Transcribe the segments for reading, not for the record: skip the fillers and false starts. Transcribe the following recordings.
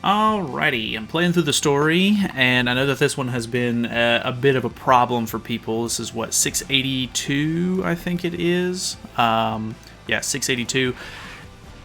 Alrighty, I'm playing through the story, and I know that this one has been a bit of a problem for people. This is, what, 682, I think it is? Yeah, 682.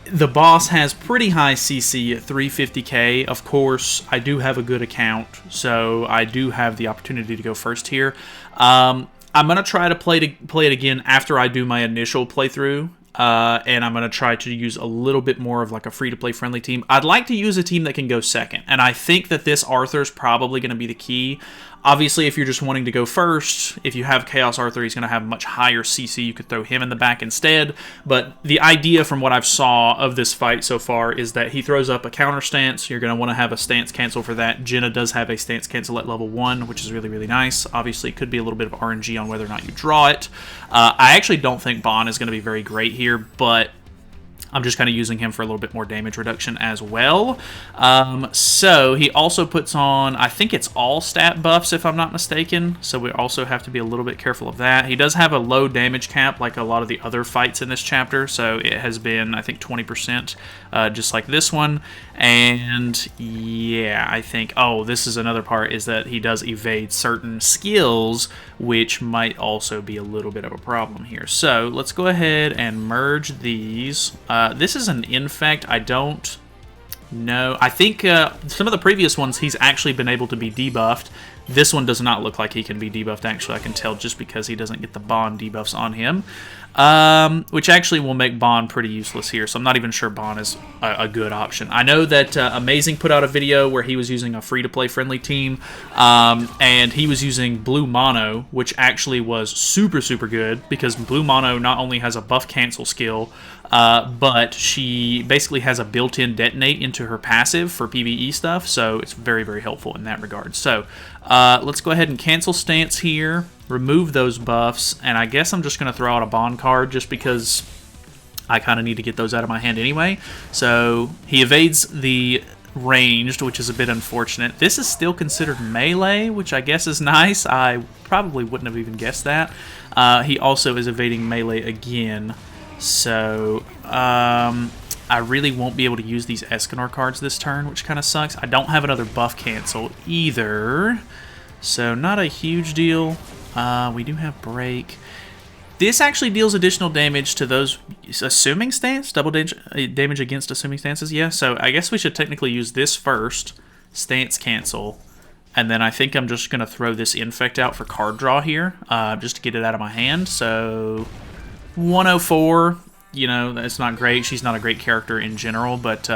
The boss has pretty high CC at 350k. Of course, I do have a good account, so I do have the opportunity to go first here. I'm going to try to play it again after I do my initial playthrough. And I'm going to try to use a little bit more of like a free-to-play friendly team. I'd like to use a team that can go second, and I think that this Arthur's probably going to be the key. Obviously, if you're just wanting to go first, if you have Chaos Arthur, he's going to have much higher CC. You could throw him in the back instead. But the idea from what I've saw of this fight so far is that he throws up a counter stance. You're going to want to have a stance cancel for that. Jenna does have a stance cancel at level 1, which is really, really nice. Obviously, it could be a little bit of RNG on whether or not you draw it. I actually don't think Bon is going to be very great here, but I'm just kind of using him for a little bit more damage reduction as well. So he also puts on, I think it's all stat buffs if I'm not mistaken, so we also have to be a little bit careful of that. He does have a low damage cap like a lot of the other fights in this chapter, so it has been, I think, 20%, just like this one. And yeah, I think, oh, this is another part, is that he does evade certain skills, which might also be a little bit of a problem here. So let's go ahead and merge these. This is an infect. I don't know. I think some of the previous ones he's actually been able to be debuffed. This one does not look like he can be debuffed, actually. I can tell just because he doesn't get the Bond debuffs on him, which actually will make Bond pretty useless here, so I'm not even sure Bond is a good option. I know that Amazing put out a video where he was using a free-to-play friendly team, and he was using Blue Mono, which actually was super, super good, because Blue Mono not only has a buff cancel skill, but she basically has a built-in detonate into her passive for PvE stuff, so it's very, very helpful in that regard. So let's go ahead and cancel stance here, remove those buffs, and I guess I'm just going to throw out a Bond card just because I kind of need to get those out of my hand anyway. So he evades the ranged, which is a bit unfortunate. This is still considered melee, which I guess is nice. I probably wouldn't have even guessed that. He also is evading melee again. So, I really won't be able to use these Escanor cards this turn, which kind of sucks. I don't have another buff cancel either, so not a huge deal. We do have break. This actually deals additional damage to those assuming stance, double damage against assuming stances, yeah. So I guess we should technically use this first, stance cancel, and then I think I'm just going to throw this infect out for card draw here, just to get it out of my hand. So 104, you know, that's not great. She's not a great character in general, but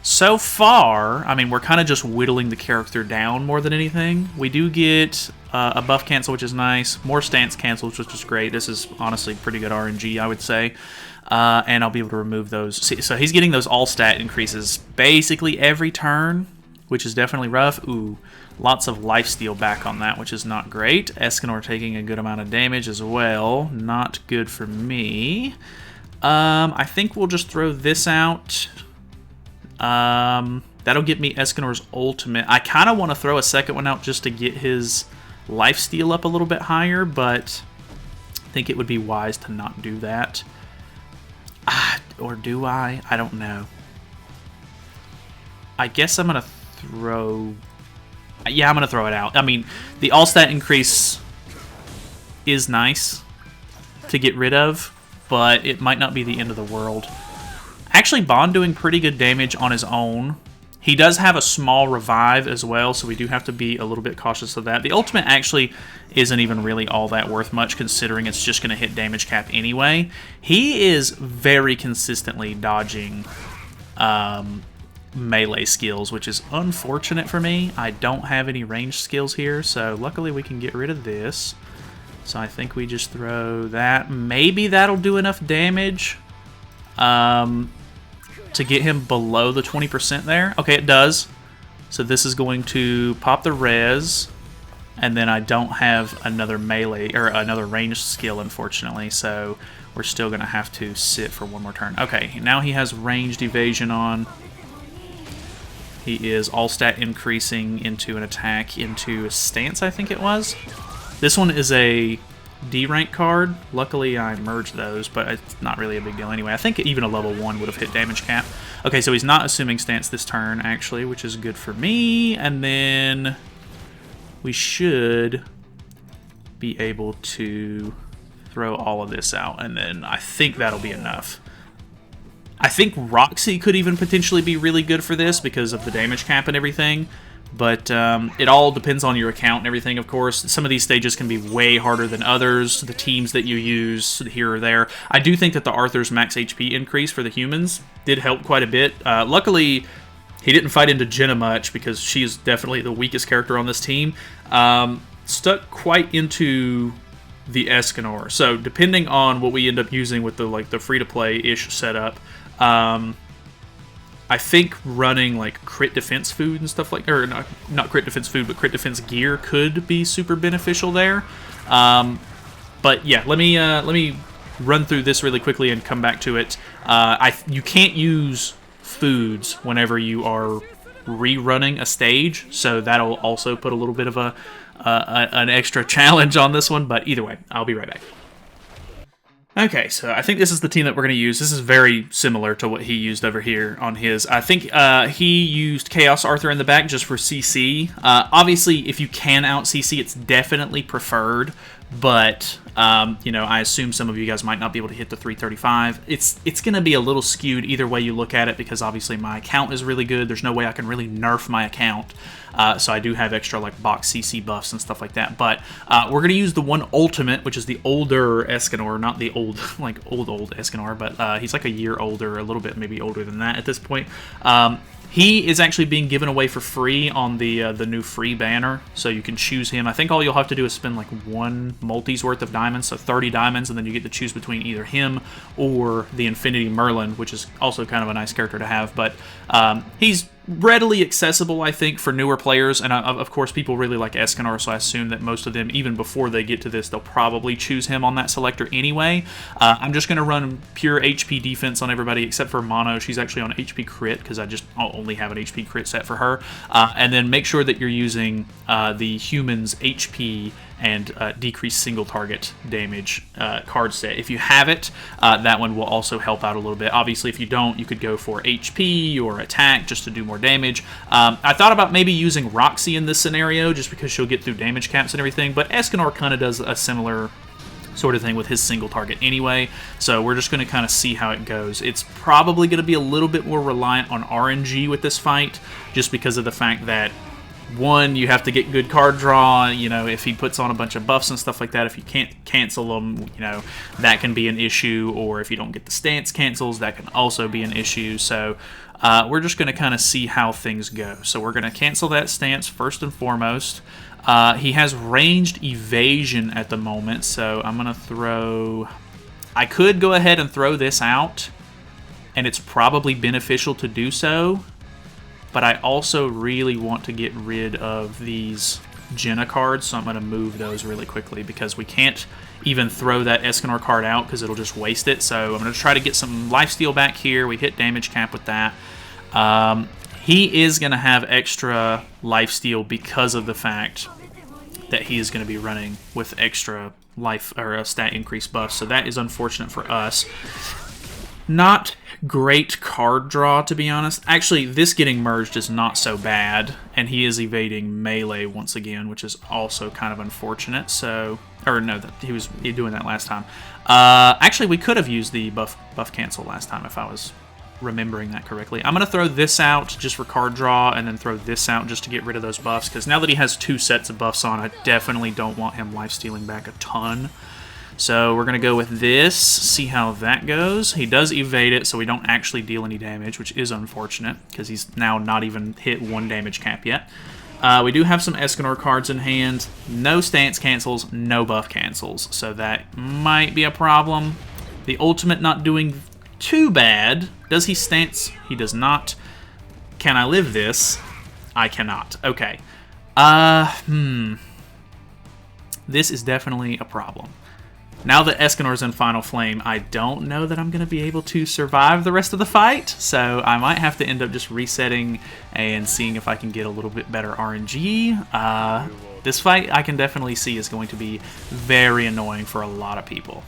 so far, I mean, we're kind of just whittling the character down more than anything. We do get a buff cancel, which is nice, more stance cancels, which is great. This is honestly pretty good RNG, I would say. And I'll be able to remove those. So he's getting those all stat increases basically every turn, which is definitely rough. Ooh, lots of lifesteal back on that, which is not great. Escanor taking a good amount of damage as well. Not good for me. I think we'll just throw this out. That'll get me Escanor's ultimate. I kind of want to throw a second one out just to get his lifesteal up a little bit higher, but I think it would be wise to not do that. Or do I? I don't know. I guess I'm going to throw... Yeah, I'm going to throw it out. I mean, the all-stat increase is nice to get rid of, but it might not be the end of the world. Actually, Bond doing pretty good damage on his own. He does have a small revive as well, so we do have to be a little bit cautious of that. The ultimate actually isn't even really all that worth much, considering it's just going to hit damage cap anyway. He is very consistently dodging melee skills, which is unfortunate for me. I don't have any ranged skills here, so luckily we can get rid of this. So I think we just throw that. Maybe that'll do enough damage to get him below the 20% there. Okay, it does. So this is going to pop the res, and then I don't have another melee or another ranged skill, unfortunately. So we're still going to have to sit for one more turn. Okay, now he has ranged evasion on. He is all stat increasing into an attack into a stance, I think it was. This one is a D rank card. Luckily I merged those, but it's not really a big deal anyway. I think even a level 1 would have hit damage cap. Okay, so he's not assuming stance this turn, actually, which is good for me. And then we should be able to throw all of this out, and then I think that'll be enough. I think Roxy could even potentially be really good for this because of the damage cap and everything. But it all depends on your account and everything, of course. Some of these stages can be way harder than others, the teams that you use here or there. I do think that the Arthur's max HP increase for the humans did help quite a bit. Luckily, he didn't fight into Jenna much because she is definitely the weakest character on this team. Stuck quite into the Escanor. So depending on what we end up using with the free-to-play-ish setup, I think running like crit defense food and stuff like, or not crit defense food, but crit defense gear could be super beneficial there. But yeah, let me run through this really quickly and come back to it. You can't use foods whenever you are rerunning a stage, so that'll also put a little bit of an extra challenge on this one. But either way, I'll be right back. Okay, so I think this is the team that we're going to use. This is very similar to what he used over here on his. I think he used Chaos Arthur in the back just for CC. Obviously, if you can out CC, it's definitely preferred. But, you know, I assume some of you guys might not be able to hit the 335. It's going to be a little skewed either way you look at it because obviously my account is really good. There's no way I can really nerf my account. So I do have extra like box CC buffs and stuff like that. But we're going to use the one ultimate, which is the older Escanor, not the old, like old Escanor, but he's like a year older, a little bit maybe older than that at this point. He is actually being given away for free on the new free banner, so you can choose him. I think all you'll have to do is spend like 1 multi's worth of diamonds, so 30 diamonds, and then you get to choose between either him or the Infinity Merlin, which is also kind of a nice character to have. But he's readily accessible, I think, for newer players, and of course people really like Escanor, so I assume that most of them, even before they get to this, they'll probably choose him on that selector anyway. I'm just going to run pure HP defense on everybody except for Mono. She's actually on HP crit because I'll only have an HP crit set for her. And then make sure that you're using the human's HP and decreased single target damage card set. If you have it, that one will also help out a little bit. Obviously, if you don't, you could go for HP or attack just to do more damage. I thought about maybe using Roxy in this scenario just because she'll get through damage caps and everything, but Escanor kind of does a similar sort of thing with his single target anyway, so we're just going to kind of see how it goes. It's probably going to be a little bit more reliant on RNG with this fight, just because of the fact that, one, you have to get good card draw. You know, if he puts on a bunch of buffs and stuff like that, if you can't cancel them, you know, that can be an issue. Or if you don't get the stance cancels, that can also be an issue. So we're just going to kind of see how things go. So we're going to cancel that stance first and foremost. He has ranged evasion at the moment, so I'm going to throw... I could go ahead and throw this out, and it's probably beneficial to do so. But I also really want to get rid of these Jenna cards, so I'm going to move those really quickly because we can't even throw that Escanor card out because it'll just waste it. So I'm going to try to get some lifesteal back here. We hit damage cap with that. He is going to have extra lifesteal because of the fact that he is going to be running with extra life or stat increase buffs. So that is unfortunate for us. Not great card draw, to be honest. Actually, this getting merged is not so bad, and he is evading melee once again, which is also kind of unfortunate. So, or no, he was doing that last time. Actually, we could have used the buff cancel last time if I was remembering that correctly. I'm going to throw this out just for card draw, and then throw this out just to get rid of those buffs, because now that he has 2 sets of buffs on, I definitely don't want him lifestealing back a ton. So we're going to go with this, see how that goes. He does evade it, so we don't actually deal any damage, which is unfortunate, because he's now not even hit 1 damage cap yet. We do have some Escanor cards in hand. No stance cancels, no buff cancels, so that might be a problem. The ultimate not doing too bad. Does he stance? He does not. Can I live this? I cannot. Okay. This is definitely a problem. Now that Escanor's in Final Flame, I don't know that I'm going to be able to survive the rest of the fight, so I might have to end up just resetting and seeing if I can get a little bit better RNG. This fight, I can definitely see, is going to be very annoying for a lot of people.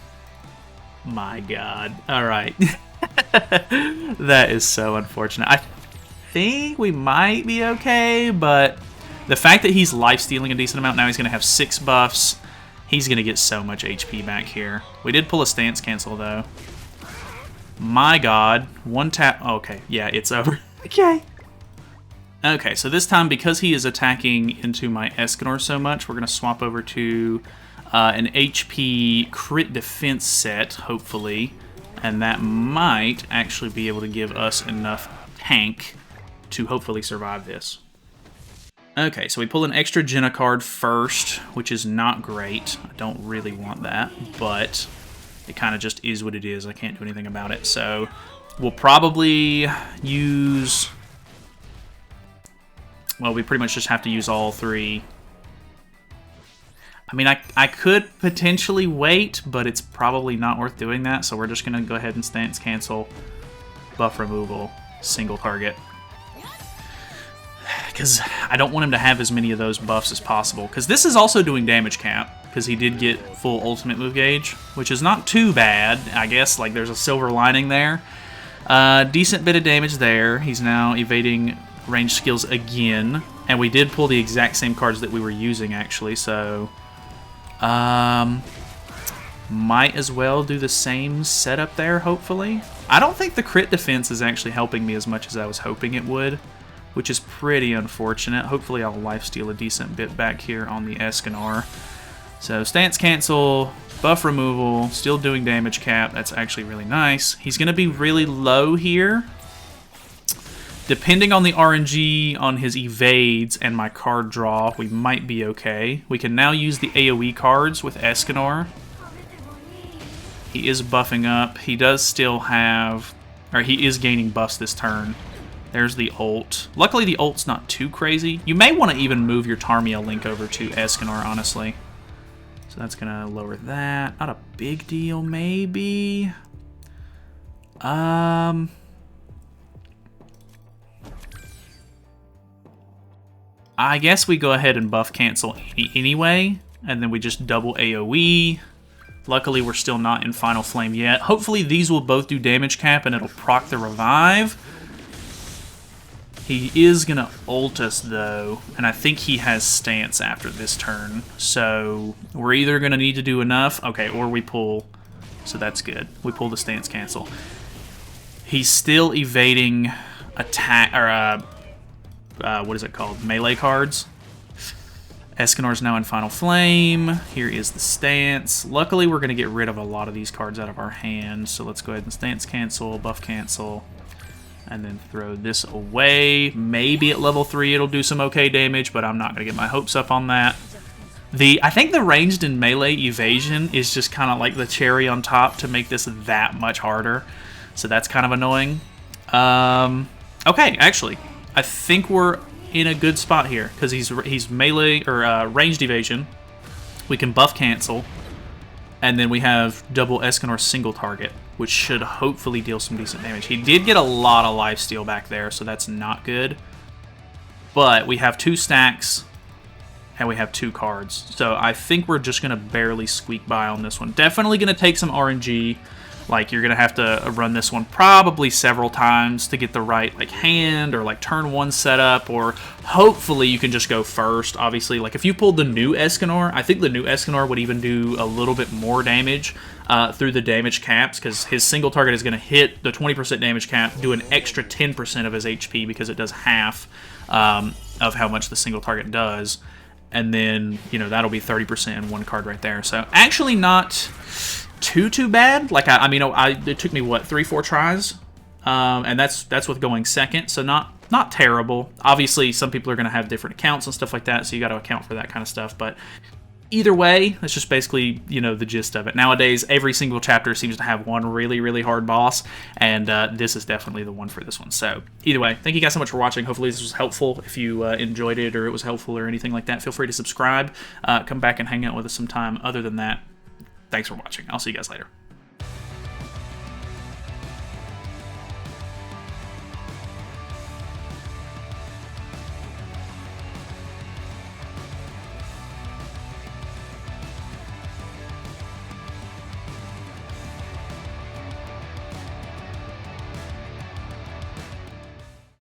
My god. Alright. That is so unfortunate. I think we might be okay, but the fact that he's life-stealing a decent amount, now he's going to have 6 buffs. He's going to get so much HP back here. We did pull a stance cancel, though. My god. 1 tap. Okay, yeah, it's over. Okay. Okay, so this time, because he is attacking into my Escanor so much, we're going to swap over to an HP crit defense set, hopefully. And that might actually be able to give us enough tank to hopefully survive this. Okay, so we pull an extra Jenna card first, which is not great. I don't really want that, but it kind of just is what it is. I can't do anything about it. So we'll probably use... Well, we pretty much just have to use all 3. I mean, I could potentially wait, but it's probably not worth doing that, so we're just going to go ahead and stance cancel, buff removal, single target. Because I don't want him to have as many of those buffs as possible, because this is also doing damage cap, because he did get full ultimate move gauge, which is not too bad, I guess. Like, there's a silver lining there. Decent bit of damage there. He's now evading range skills again, and we did pull the exact same cards that we were using, actually, so... might as well do the same setup there, hopefully. I don't think the crit defense is actually helping me as much as I was hoping it would, which is pretty unfortunate. Hopefully I'll lifesteal a decent bit back here on the Escanor. So stance cancel, buff removal, still doing damage cap. That's actually really nice. He's going to be really low here. Depending on the RNG on his evades and my card draw, we might be okay. We can now use the AoE cards with Escanor. He is buffing up. He does still have... Or he is gaining buffs this turn. There's the ult. Luckily, the ult's not too crazy. You may want to even move your Tarmia link over to Escanor, honestly. So that's going to lower that. Not a big deal, maybe. I guess we go ahead and buff cancel anyway, and then we just double AoE. Luckily, we're still not in Final Flame yet. Hopefully, these will both do damage cap, and it'll proc the revive. He is going to ult us, though, and I think he has stance after this turn. So we're either going to need to do enough, okay, or we pull. So that's good. We pull the stance cancel. He's still evading attack, or what is it called? Melee cards. Escanor's now in Final Flame. Here is the stance. Luckily, we're going to get rid of a lot of these cards out of our hand. So let's go ahead and stance cancel, buff cancel, and then throw this away. Maybe at level 3 it'll do some okay damage, but I'm not going to get my hopes up on that. I think the ranged and melee evasion is just kind of like the cherry on top to make this that much harder. So that's kind of annoying. Okay, actually, I think we're in a good spot here because he's melee or ranged evasion. We can buff cancel, and then we have double Escanor single target, which should hopefully deal some decent damage. He did get a lot of lifesteal back there, so that's not good. But we have 2 stacks, and we have 2 cards. So I think we're just going to barely squeak by on this one. Definitely going to take some RNG. Like, you're going to have to run this one probably several times to get the right, like, hand or, like, turn 1 setup, or hopefully you can just go first. Obviously, like, if you pulled the new Escanor, I think the new Escanor would even do a little bit more damage through the damage caps, because his single target is going to hit the 20% damage cap, do an extra 10% of his HP, because it does half of how much the single target does. And then, you know, that'll be 30% in 1 card right there. So, actually not too bad. Like, I mean, it took me, what, 3-4 tries? And that's with going second, so not terrible. Obviously, some people are going to have different accounts and stuff like that, so you got to account for that kind of stuff. But either way, that's just basically, you know, the gist of it. Nowadays, every single chapter seems to have one really, really hard boss, and this is definitely the one for this one. So either way, thank you guys so much for watching. Hopefully this was helpful. If you enjoyed it or it was helpful or anything like that, feel free to subscribe. Come back and hang out with us sometime. Other than that, thanks for watching. I'll see you guys later.